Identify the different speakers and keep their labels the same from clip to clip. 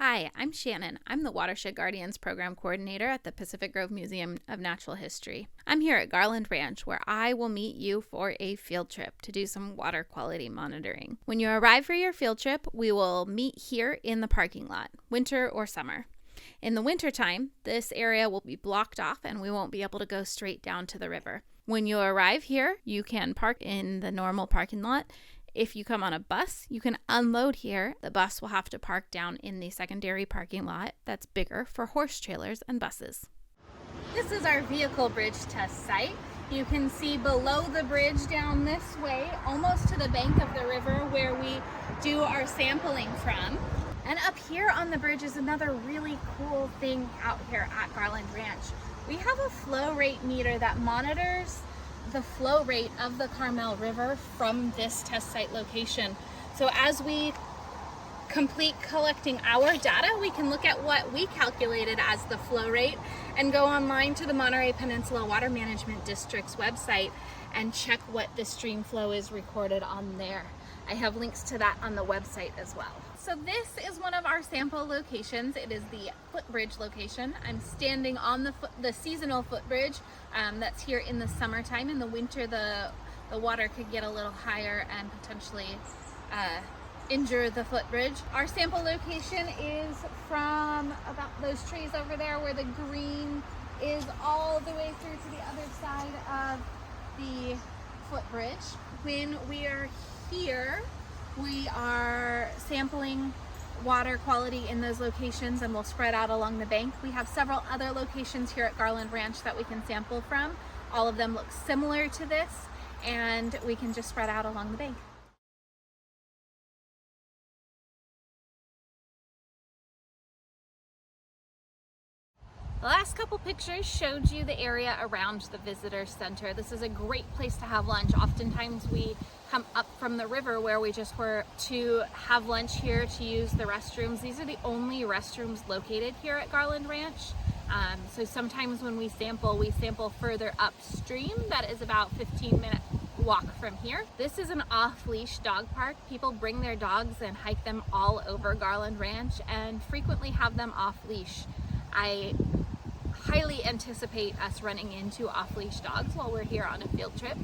Speaker 1: Hi, I'm Shannon. I'm the Watershed Guardians Program Coordinator at the Pacific Grove Museum of Natural History. I'm here at Garland Ranch where I will meet you for a field trip to do some water quality monitoring. When you arrive for your field trip, we will meet here in the parking lot, winter or summer. In the wintertime, this area will be blocked off and we won't be able to go straight down to the river. When you arrive here, you can park in the normal parking lot. If you come on a bus, you can unload here. The bus will have to park down in the secondary parking lot that's bigger for horse trailers and buses. This is our vehicle bridge test site. You can see below the bridge down this way, almost to the bank of the river where we do our sampling from. And up here on the bridge is another really cool thing out here at Garland Ranch. We have a flow rate meter that monitors the flow rate of the Carmel River from this test site location. So as we complete collecting our data, we can look at what we calculated as the flow rate and go online to the Monterey Peninsula Water Management District's website and check what the stream flow is recorded on there. I have links to that on the website as well. So this is one of our sample locations. It is the footbridge location. I'm standing on the seasonal footbridge that's here in the summertime. In the winter, the water could get a little higher and potentially injure the footbridge. Our sample location is from about those trees over there where the green is all the way through to the other side of the footbridge. When we are here, we are sampling water quality in those locations and we'll spread out along the bank. We have several other locations here at Garland Ranch that we can sample from. All of them look similar to this and we can just spread out along the bank. The last couple pictures showed you the area around the visitor center. This is a great place to have lunch. Oftentimes we come up from the river where we just were to have lunch here to use the restrooms. These are the only restrooms located here at Garland Ranch. So sometimes when we sample further upstream. That is about 15-minute walk from here. This is an off-leash dog park. People bring their dogs and hike them all over Garland Ranch and frequently have them off-leash. I highly anticipate us running into off-leash dogs while we're here on a field trip.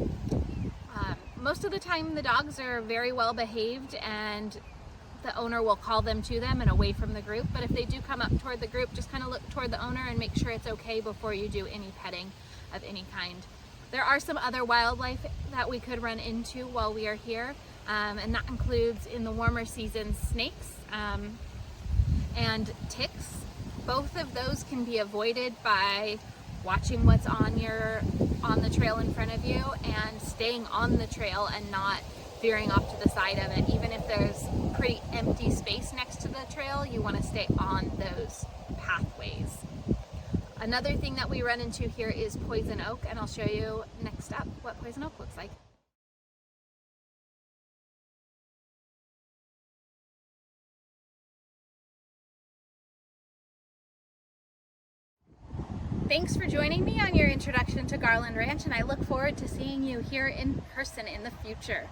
Speaker 1: Most of the time the dogs are very well behaved and the owner will call them to them and away from the group, but if they do come up toward the group, just kind of look toward the owner and make sure it's okay before you do any petting of any kind. There are some other wildlife that we could run into while we are here, and that includes in the warmer seasons snakes and ticks. Both of those can be avoided by watching what's on the trail in front of you and staying on the trail and not veering off to the side of it. Even if there's pretty empty space next to the trail, you want to stay on those pathways. Another thing that we run into here is poison oak, and I'll show you next up what poison oak looks like. Thanks for joining me on your introduction to Garland Ranch, and I look forward to seeing you here in person in the future.